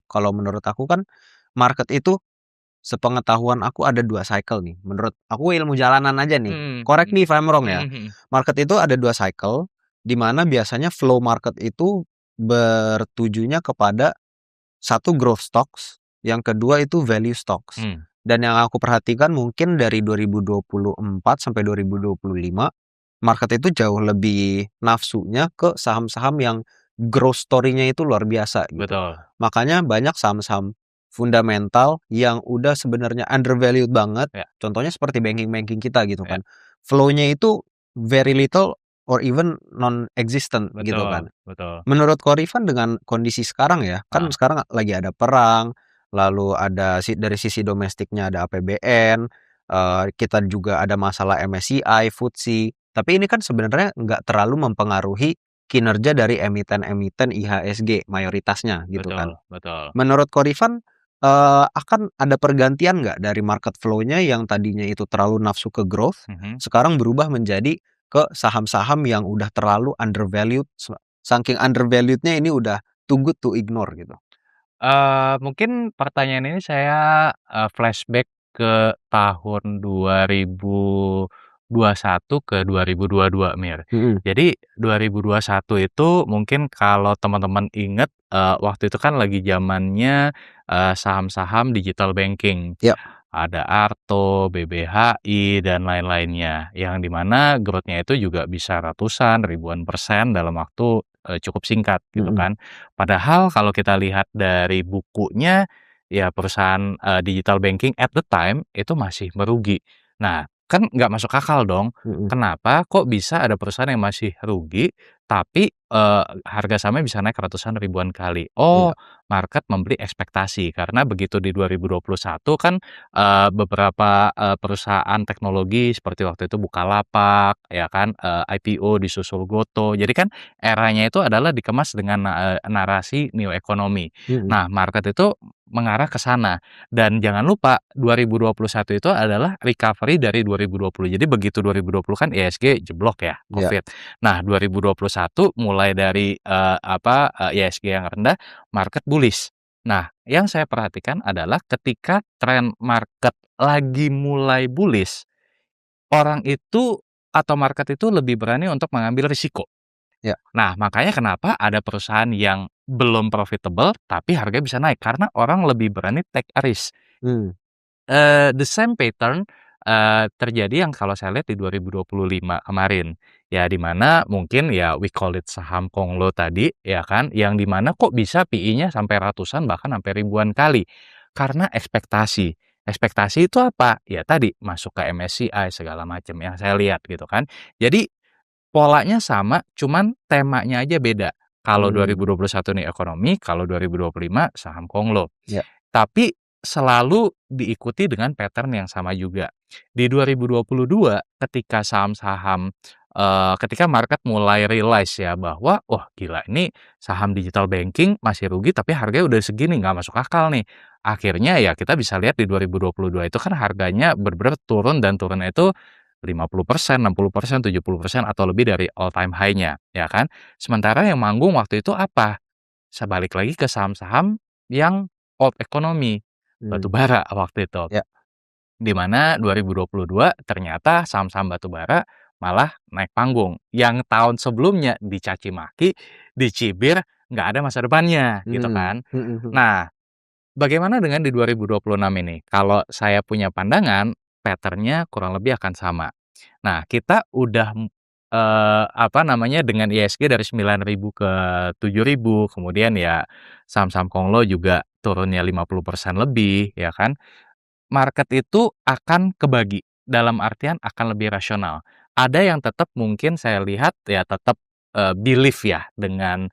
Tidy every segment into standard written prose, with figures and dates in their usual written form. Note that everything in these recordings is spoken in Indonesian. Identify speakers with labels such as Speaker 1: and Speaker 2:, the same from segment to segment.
Speaker 1: kalau menurut aku kan market itu sepengetahuan aku ada 2 cycle nih, menurut aku ilmu jalanan aja nih,
Speaker 2: Mhm
Speaker 1: correct
Speaker 2: mhm.
Speaker 1: me if I'm wrong ya.
Speaker 2: Mhm mhm.
Speaker 1: Market itu ada 2 cycle, di mana biasanya flow market itu bertujunya kepada satu growth stocks, yang kedua itu value stocks.
Speaker 2: Mmm,
Speaker 1: Dan yang aku perhatikan mungkin dari 2024 sampai 2025, market itu jauh lebih nafsunya ke saham-saham yang growth story-nya itu luar biasa gitu.
Speaker 2: betul.
Speaker 1: Makanya banyak saham-saham fundamental yang udah sebenarnya undervalued banget,
Speaker 2: Ya
Speaker 1: contohnya seperti banking-banking kita gitu
Speaker 2: ya,
Speaker 1: kan. Flow-nya itu very little or even non-existent gitu
Speaker 2: betul
Speaker 1: kan.
Speaker 2: betul.
Speaker 1: Menurut Korifan dengan kondisi sekarang ya, kan
Speaker 2: Heeh.
Speaker 1: sekarang lagi ada perang, lalu ada dari sisi domestiknya ada APBN, kita juga ada masalah MSCI, FTSE, tapi ini kan sebenarnya nggak terlalu mempengaruhi kinerja dari emiten-emiten IHSG mayoritasnya gitu kan.
Speaker 2: Betul betul.
Speaker 1: Menurut Korifan, akan ada pergantian nggak dari market flow-nya yang tadinya itu terlalu nafsu ke growth,
Speaker 2: Mhm.
Speaker 1: sekarang berubah menjadi ke saham-saham yang udah terlalu undervalued, saking undervalued-nya ini udah too good to ignore gitu?
Speaker 2: Mungkin pertanyaan ini saya, flashback ke tahun 2021 ke 2022, Mir.
Speaker 1: Mhm,
Speaker 2: Jadi 2021 itu mungkin kalau teman-teman inget, waktu itu kan lagi zamannya, saham-saham digital banking.
Speaker 1: iya,
Speaker 2: Ada Arto, BBHI, dan lain-lainnya, yang di mana growth-nya itu juga bisa ratusan, ribuan persen dalam waktu, cukup singkat gitu
Speaker 1: mhm,
Speaker 2: kan. Padahal kalau kita lihat dari bukunya, ya perusahaan, digital banking at the time itu masih merugi. Nah, kan nggak masuk akal dong,
Speaker 1: mhm,
Speaker 2: kenapa kok bisa ada perusahaan yang masih rugi, tapi, harga sahamnya bisa naik ratusan ribuan kali?
Speaker 1: iya,
Speaker 2: Oh, market memberi ekspektasi, karena begitu di 2021 kan, beberapa, perusahaan teknologi seperti waktu itu Bukalapak, ya kan, IPO disusul Goto. Jadi kan eranya itu adalah dikemas dengan, narasi new economy.
Speaker 1: mhm,
Speaker 2: Nah, market itu mengarah ke sana dan jangan lupa 2021 itu adalah recovery dari 2020. Jadi begitu 2020 kan IHSG jeblok ya,
Speaker 1: iya,
Speaker 2: Covid. Nah, 2021 mulai dari, IHSG yang rendah, market bullish. Nah, yang saya perhatikan adalah ketika tren market lagi mulai bullish, orang itu atau market itu lebih berani untuk mengambil risiko.
Speaker 1: iya,
Speaker 2: Nah, makanya kenapa ada perusahaan yang belum profitable, tapi harganya bisa naik, karena orang lebih berani take a risk.
Speaker 1: mmm,
Speaker 2: The same pattern, terjadi yang kalau saya lihat di 2025 kemarin. Ya di mana mungkin ya we call it saham Konglo tadi, ya kan, yang di mana kok bisa PI-nya sampai ratusan bahkan sampai ribuan kali. Karena ekspektasi. Ekspektasi itu apa? Ya tadi, masuk ke MSCI segala macam yang saya lihat gitu kan. Jadi polanya sama, cuman temanya aja beda. Kalau
Speaker 1: mmm,
Speaker 2: 2021 nih ekonomi, kalau 2025 saham Konglo.
Speaker 1: iya,
Speaker 2: Tapi selalu diikuti dengan pattern yang sama juga. Di 2022 ketika saham-saham, ketika market mulai realize ya bahwa, "Wah gila ini saham digital banking masih rugi tapi harganya udah segini, nggak masuk akal nih." Akhirnya ya kita bisa lihat di 2022 itu kan harganya bener-bener turun dan turunnya itu 50%, 60%, 70% atau lebih dari all time high-nya, ya kan. Sementara yang manggung waktu itu apa? Balik lagi ke saham-saham yang old economy, batu
Speaker 1: mmm,
Speaker 2: bara waktu itu.
Speaker 1: iya,
Speaker 2: Di mana 2022 ternyata saham-saham batu bara malah naik panggung. Yang tahun sebelumnya dicaci maki, dicibir, nggak ada masa depannya, gitu
Speaker 1: mmm,
Speaker 2: kan.
Speaker 1: mhm mhm,
Speaker 2: Nah, bagaimana dengan di 2026 ini? Kalau saya punya pandangan, pattern-nya kurang lebih akan sama. Nah, kita udah, apa namanya, dengan IHSG dari 9.000 ke 7.000, kemudian ya saham-saham Konglo juga turunnya 50% lebih, ya kan. Market itu akan kebagi, dalam artian akan lebih rasional. Ada yang tetap mungkin saya lihat ya tetap, believe ya dengan,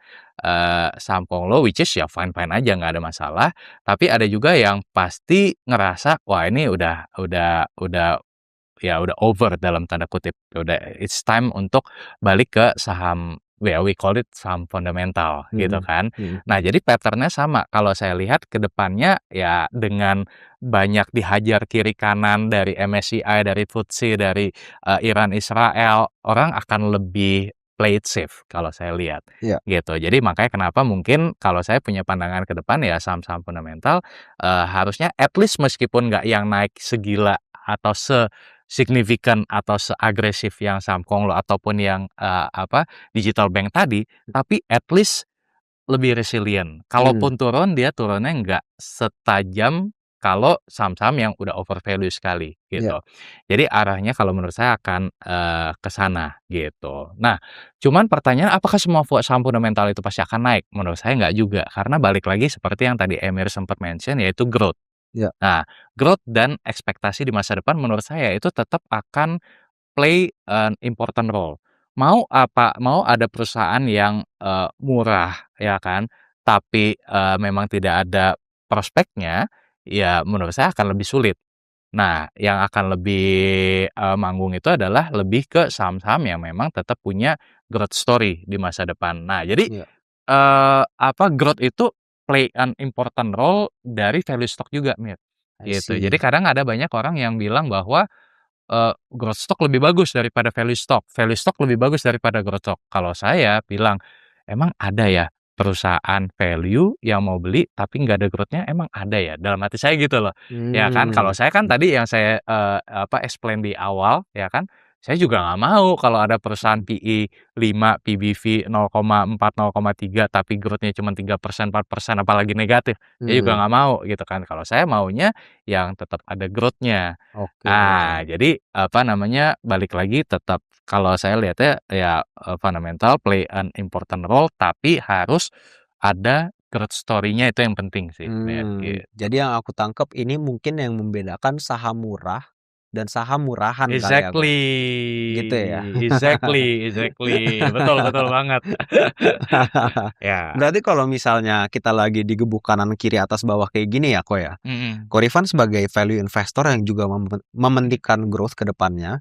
Speaker 2: saham Konglo, which is ya fine-fine aja, nggak ada masalah. Tapi ada juga yang pasti ngerasa, "Wah ini udah ya udah over dalam tanda kutip, ya udah it's time untuk balik ke saham, ya we call it saham fundamental gitu
Speaker 1: mhm,
Speaker 2: kan.
Speaker 1: mhm,
Speaker 2: Nah jadi pattern-nya sama kalau saya lihat ke depannya ya dengan banyak dihajar kiri kanan dari MSCI, dari FTSE, dari, Iran Israel, orang akan lebih play it safe kalau saya lihat,
Speaker 1: Iya.
Speaker 2: gitu. Jadi makanya kenapa mungkin kalau saya punya pandangan ke depan ya saham-saham fundamental, harusnya at least meskipun nggak yang naik segila atau sesignifikan atau seagresif yang saham Konglo ataupun yang, digital bank tadi, tapi at least lebih resilient.
Speaker 1: Mmm,
Speaker 2: Kalaupun turun, dia turunnya nggak setajam kalau saham-saham yang udah overvalue sekali,
Speaker 1: iya,
Speaker 2: gitu. Jadi arahnya kalau menurut saya akan, ke sana, gitu. Nah, cuman pertanyaan apakah semua saham fundamental itu pasti akan naik? Menurut saya nggak juga, karena balik lagi seperti yang tadi Emir sempat mention yaitu growth.
Speaker 1: iya,
Speaker 2: Nah, growth dan ekspektasi di masa depan menurut saya itu tetap akan play an important role. Mau ada perusahaan yang, murah ya kan, tapi, memang tidak ada prospeknya, ya menurut saya akan lebih sulit. Nah, yang akan lebih, manggung itu adalah lebih ke saham-saham yang memang tetap punya growth story di masa depan. Nah, jadi,
Speaker 1: iya.
Speaker 2: growth itu play an important role dari value stock juga, Mir,
Speaker 1: I
Speaker 2: gitu. Jadi
Speaker 1: see.
Speaker 2: kadang ada banyak orang yang bilang bahwa growth stock lebih bagus daripada value stock lebih bagus daripada growth stock. Kalau saya bilang, "Emang ada ya perusahaan value yang mau beli tapi nggak ada growth-nya, emang ada ya?" Dalam hati saya gitu loh, ya kan. Kalau
Speaker 1: Mmm,
Speaker 2: saya kan
Speaker 1: mhm,
Speaker 2: tadi yang saya, explain di awal, ya kan, saya juga nggak mau kalau ada perusahaan
Speaker 1: mhm,
Speaker 2: PE 5, PBV 0,4, 0,3 tapi growth-nya cuma 3%, 4% apalagi negatif, saya juga
Speaker 1: mhm,
Speaker 2: nggak mau gitu kan. Kalau saya maunya yang tetap ada growth-nya.
Speaker 1: oke.
Speaker 2: Jadi, balik lagi tetap kalau saya lihatnya ya, fundamental play an important role, tapi harus ada growth story-nya itu yang penting sih, Mir, gitu.
Speaker 1: Jadi yang aku tangkep ini mungkin yang membedakan saham murah dan saham murahan kali ya, Ko? Gitu ya?
Speaker 2: Exactly exactly, betul betul banget. Ya,
Speaker 1: Berarti kalau misalnya kita lagi digebuk kanan kiri atas bawah kayak gini ya, Ko, ya?
Speaker 2: mhm.
Speaker 1: Ko Rifan sebagai value investor yang juga mementingkan growth ke depannya,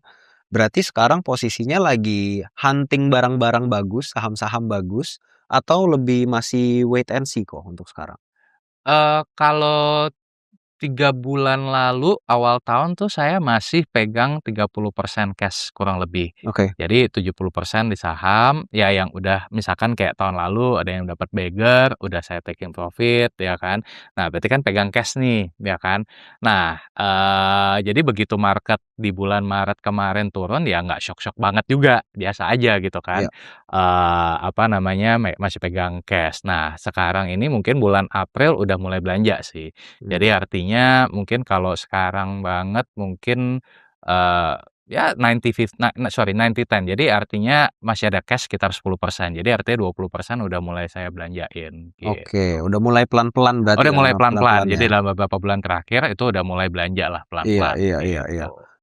Speaker 1: berarti sekarang posisinya lagi hunting barang-barang bagus, saham-saham bagus, atau lebih masih wait and see, Ko, untuk sekarang?
Speaker 2: Kalau 3 bulan lalu, awal tahun tuh saya masih pegang 30% cash kurang lebih.
Speaker 1: Oke,
Speaker 2: Jadi 70% di saham, ya yang udah misalkan kayak tahun lalu ada yang dapat bagger, udah saya taking profit ya kan. Nah, berarti kan pegang cash nih, ya kan. Nah, jadi begitu market di bulan Maret kemarin turun, ya nggak syok-syok banget juga, biasa aja gitu kan.
Speaker 1: iya,
Speaker 2: Masih pegang cash. Nah, sekarang ini mungkin bulan April udah mulai belanja sih. Jadi
Speaker 1: mmm,
Speaker 2: artinya mungkin kalau sekarang banget mungkin, ya 90-10. Jadi artinya masih ada cash sekitar 10%. Jadi artinya 20% udah mulai saya belanjain,
Speaker 1: oke,
Speaker 2: gitu.
Speaker 1: udah mulai pelan-pelan berarti
Speaker 2: Udah
Speaker 1: ya,
Speaker 2: mulai pelan-pelan.
Speaker 1: pelan-pelan
Speaker 2: Jadi
Speaker 1: ya?
Speaker 2: dalam beberapa bulan terakhir itu udah mulai belanja lah
Speaker 1: Iya,
Speaker 2: pelan-pelan,
Speaker 1: iya, iya, iya.
Speaker 2: gitu.